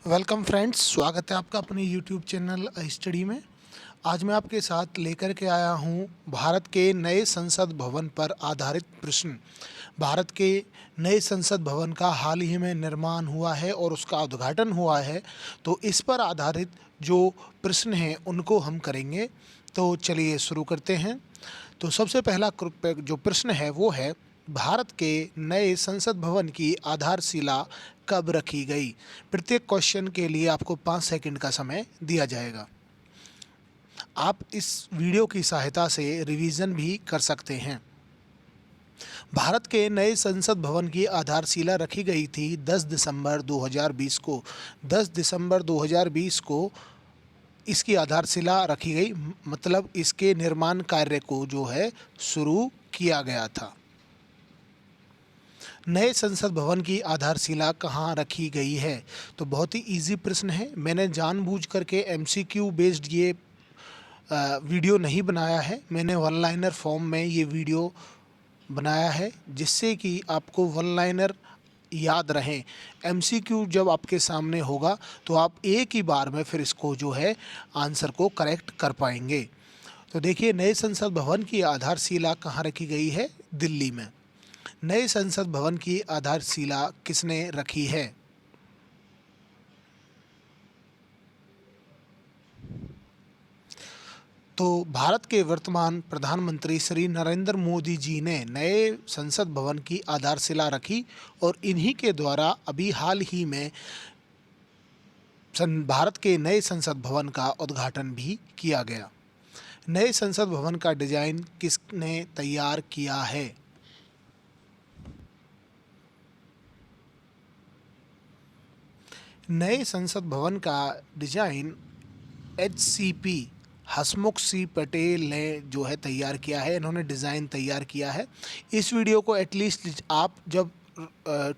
Welcome friends, स्वागत है आपका अपने यूट्यूब चैनल स्टडी में। आज मैं आपके साथ लेकर के आया हूं भारत के नए संसद भवन पर आधारित प्रश्न। भारत के नए संसद भवन का हाल ही में निर्माण हुआ है और उसका उद्घाटन हुआ है, तो इस पर आधारित जो प्रश्न हैं उनको हम करेंगे। तो चलिए शुरू करते हैं। तो सबसे पहला जो प्रश्न है वो है, भारत के नए संसद भवन की आधारशिला कब रखी गई? प्रत्येक क्वेश्चन के लिए आपको 5 सेकंड का समय दिया जाएगा। आप इस वीडियो की सहायता से रिवीजन भी कर सकते हैं। भारत के नए संसद भवन की आधारशिला रखी गई थी 10 दिसंबर 2020 को। 10 दिसंबर 2020 को इसकी आधारशिला रखी गई, मतलब इसके निर्माण कार्य को जो है शुरू किया गया था। नए संसद भवन की आधारशिला कहाँ रखी गई है? तो बहुत ही इजी प्रश्न है। मैंने जानबूझ करके एमसीक्यू बेस्ड ये वीडियो नहीं बनाया है। मैंने वन लाइनर फॉर्म में ये वीडियो बनाया है जिससे कि आपको वन लाइनर याद रहें। एमसीक्यू जब आपके सामने होगा तो आप एक ही बार में फिर इसको जो है आंसर को करेक्ट कर पाएंगे। तो देखिए, नए संसद भवन की आधारशिला कहाँ रखी गई है? दिल्ली में। नए संसद भवन की आधारशिला किसने रखी है? तो भारत के वर्तमान प्रधानमंत्री श्री नरेंद्र मोदी जी ने नए संसद भवन की आधारशिला रखी और इन्हीं के द्वारा अभी हाल ही में भारत के नए संसद भवन का उद्घाटन भी किया गया। नए संसद भवन का डिजाइन किसने तैयार किया है? नए संसद भवन का डिजाइन HCP हसमुख सी पटेल ने जो है तैयार किया है। इन्होंने डिज़ाइन तैयार किया है। इस वीडियो को एटलीस्ट आप जब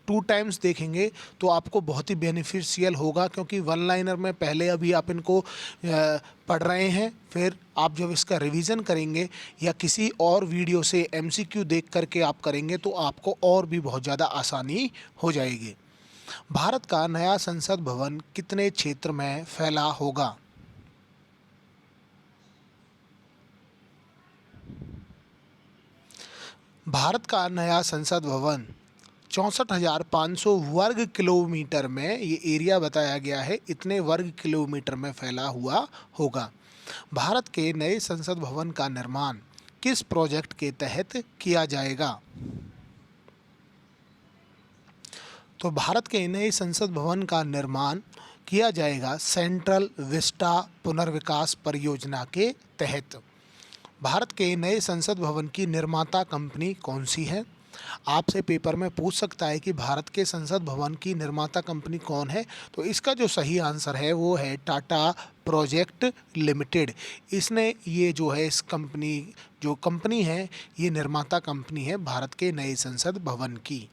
2 टाइम्स देखेंगे तो आपको बहुत ही बेनिफिशियल होगा, क्योंकि वन लाइनर में पहले अभी आप इनको पढ़ रहे हैं, फिर आप जब इसका रिवीजन करेंगे या किसी और वीडियो से MCQ देख करके आप करेंगे तो आपको और भी बहुत ज़्यादा आसानी हो जाएगी। भारत का नया संसद भवन कितने क्षेत्र में फैला होगा? भारत का नया संसद भवन 64,500 वर्ग किलोमीटर में, ये एरिया बताया गया है, इतने वर्ग किलोमीटर में फैला हुआ होगा। भारत के नए संसद भवन का निर्माण किस प्रोजेक्ट के तहत किया जाएगा? तो भारत के नए संसद भवन का निर्माण किया जाएगा सेंट्रल विस्टा पुनर्विकास परियोजना के तहत। भारत के नए संसद भवन की निर्माता कंपनी कौन सी है? आपसे पेपर में पूछ सकता है कि भारत के संसद भवन की निर्माता कंपनी कौन है, तो इसका जो सही आंसर है वो है टाटा प्रोजेक्ट लिमिटेड। इसने ये जो है इस कंपनी है, ये निर्माता कंपनी है भारत के नए संसद भवन की।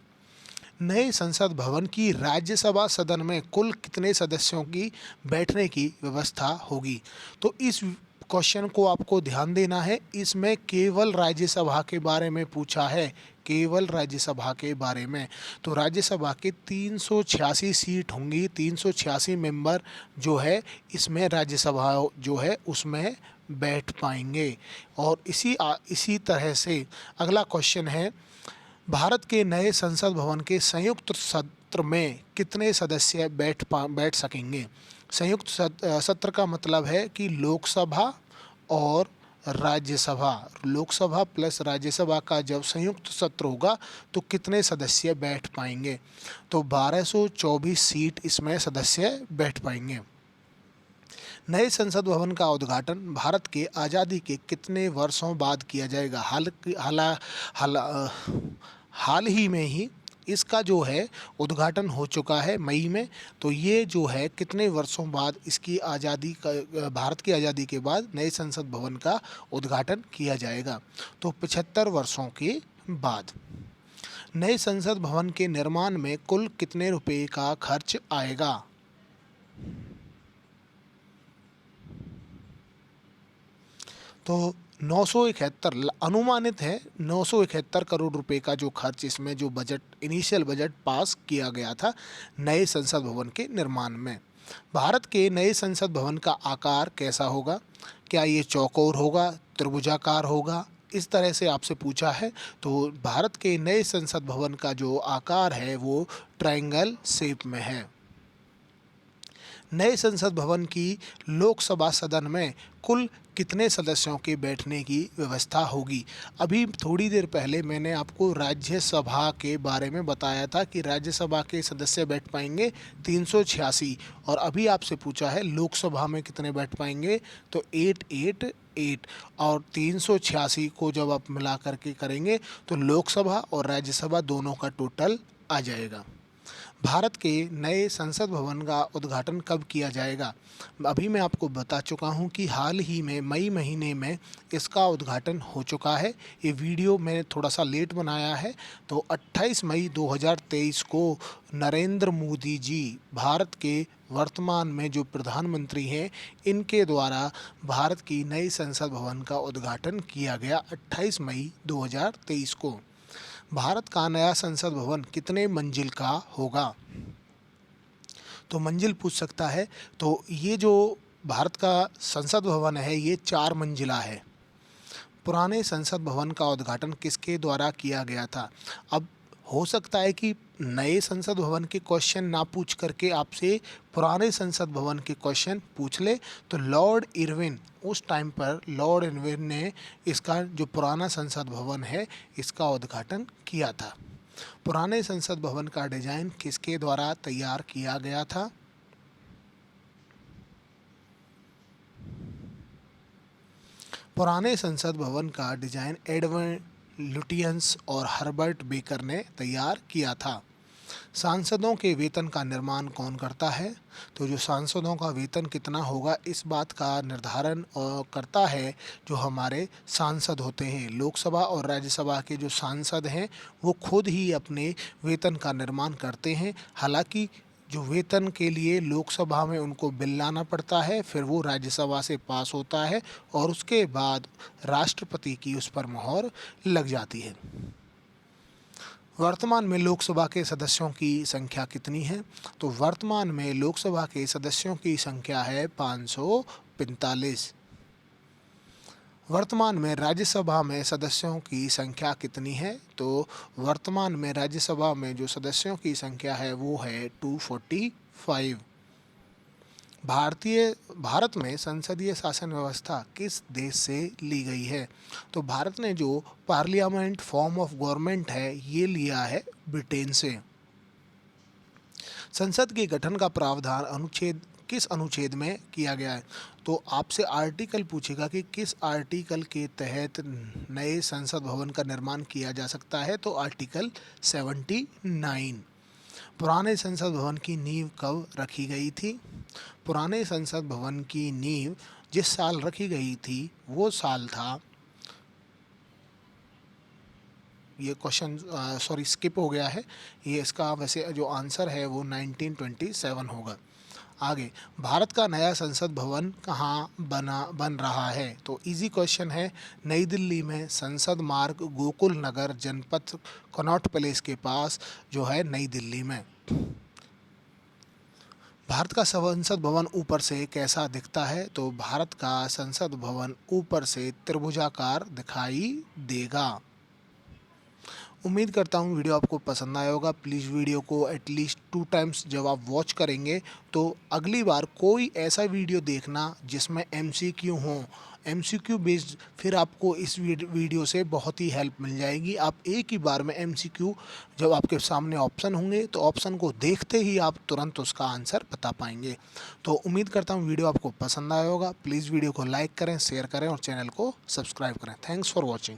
नए संसद भवन की राज्यसभा सदन में कुल कितने सदस्यों की बैठने की व्यवस्था होगी? तो इस क्वेश्चन को आपको ध्यान देना है। इसमें केवल राज्यसभा के बारे में पूछा है, केवल राज्यसभा के बारे में। तो राज्यसभा के 386 सीट होंगी, 386 मेंबर जो है इसमें राज्यसभा जो है उसमें बैठ पाएंगे। और इसी तरह से अगला क्वेश्चन है, भारत के नए संसद भवन के संयुक्त सत्र में कितने सदस्य बैठ सकेंगे? संयुक्त सत्र का मतलब है कि लोकसभा और राज्यसभा, लोकसभा प्लस राज्यसभा का जब संयुक्त सत्र होगा तो कितने सदस्य बैठ पाएंगे? तो 1224 सीट इसमें सदस्य बैठ पाएंगे। नए संसद भवन का उद्घाटन भारत के आज़ादी के कितने वर्षों बाद किया जाएगा? हाल ही में ही इसका जो है उद्घाटन हो चुका है मई में। तो ये जो है कितने वर्षों बाद इसकी आज़ादी का, भारत की आज़ादी के बाद नए संसद भवन का उद्घाटन किया जाएगा? तो 75 वर्षों के बाद। नए संसद भवन के निर्माण में कुल कितने रुपए का खर्च आएगा? तो 971 अनुमानित है, 971 करोड़ रुपए का जो खर्च इसमें जो बजट इनिशियल बजट पास किया गया था नए संसद भवन के निर्माण में। भारत के नए संसद भवन का आकार कैसा होगा? क्या ये चौकोर होगा, त्रिभुजाकार होगा? इस तरह से आपसे पूछा है। तो भारत के नए संसद भवन का जो आकार है वो ट्रायंगल शेप में है। नए संसद भवन की लोकसभा सदन में कुल कितने सदस्यों के बैठने की व्यवस्था होगी? अभी थोड़ी देर पहले मैंने आपको राज्यसभा के बारे में बताया था कि राज्यसभा के सदस्य बैठ पाएंगे 386, और अभी आपसे पूछा है लोकसभा में कितने बैठ पाएंगे, तो 888, और 386 को जब आप मिला करके करेंगे तो लोकसभा और राज्यसभा दोनों का टोटल आ जाएगा। भारत के नए संसद भवन का उद्घाटन कब किया जाएगा? अभी मैं आपको बता चुका हूं कि हाल ही में मई महीने में इसका उद्घाटन हो चुका है। ये वीडियो मैंने थोड़ा सा लेट बनाया है। तो 28 मई 2023 को नरेंद्र मोदी जी, भारत के वर्तमान में जो प्रधानमंत्री हैं, इनके द्वारा भारत की नई संसद भवन का उद्घाटन किया गया 28 मई 2023 को। भारत का नया संसद भवन कितने मंजिल का होगा? तो मंजिल पूछ सकता है। तो ये जो भारत का संसद भवन है ये 4 मंजिला है। पुराने संसद भवन का उद्घाटन किसके द्वारा किया गया था? अब हो सकता है कि नए संसद भवन के क्वेश्चन ना पूछ करके आपसे पुराने संसद भवन के क्वेश्चन पूछ ले। तो लॉर्ड इरविन, उस टाइम पर लॉर्ड इरविन ने इसका जो पुराना संसद भवन है इसका उद्घाटन किया था। पुराने संसद भवन का डिजाइन किसके द्वारा तैयार किया गया था? पुराने संसद भवन का डिजाइन एडवर्ड लुटियंस और हर्बर्ट बेकर ने तैयार किया था। सांसदों के वेतन का निर्माण कौन करता है? तो जो सांसदों का वेतन कितना होगा इस बात का निर्धारण करता है जो हमारे सांसद होते हैं। लोकसभा और राज्यसभा के जो सांसद हैं वो खुद ही अपने वेतन का निर्माण करते हैं। हालांकि जो वेतन के लिए लोकसभा में उनको बिल लाना पड़ता है, फिर वो राज्यसभा से पास होता है और उसके बाद राष्ट्रपति की उस पर मोहर लग जाती है। वर्तमान में लोकसभा के सदस्यों की संख्या कितनी है? तो वर्तमान में लोकसभा के सदस्यों की संख्या है 545। वर्तमान में राज्यसभा में सदस्यों की संख्या कितनी है? तो वर्तमान में राज्यसभा में जो सदस्यों की संख्या है वो है 245। भारत में संसदीय शासन व्यवस्था किस देश से ली गई है? तो भारत ने जो पार्लियामेंट फॉर्म ऑफ गवर्नमेंट है ये लिया है ब्रिटेन से। संसद के गठन का प्रावधान किस अनुच्छेद में किया गया है? तो आपसे आर्टिकल पूछेगा कि किस आर्टिकल के तहत नए संसद भवन का निर्माण किया जा सकता है, तो आर्टिकल 79। पुराने संसद भवन की नींव कब रखी गई थी? पुराने संसद भवन की नींव जिस साल रखी गई थी वो साल था, ये क्वेश्चन सॉरी स्किप हो गया है, ये इसका वैसे जो आंसर है वो 1927 होगा। आगे, भारत का नया संसद भवन कहाँ बन रहा है? तो इजी क्वेश्चन है, नई दिल्ली में संसद मार्ग गोकुल नगर जनपथ कनॉट पैलेस के पास जो है नई दिल्ली में। भारत का संसद भवन ऊपर से कैसा दिखता है? तो भारत का संसद भवन ऊपर से त्रिभुजाकार दिखाई देगा। उम्मीद करता हूँ वीडियो आपको पसंद आया होगा। प्लीज़ वीडियो को एटलीस्ट 2 टाइम्स जब आप वॉच करेंगे तो अगली बार कोई ऐसा वीडियो देखना जिसमें MCQ हो, MCQ बेस्ड, फिर आपको इस वीडियो से बहुत ही हेल्प मिल जाएगी। आप एक ही बार में MCQ जब आपके सामने ऑप्शन होंगे तो ऑप्शन को देखते ही आप तुरंत उसका आंसर बता पाएंगे। तो उम्मीद करता हूँ वीडियो आपको पसंद आया होगा। प्लीज़ वीडियो को लाइक करें, शेयर करें और चैनल को सब्सक्राइब करें। Thanks for watching.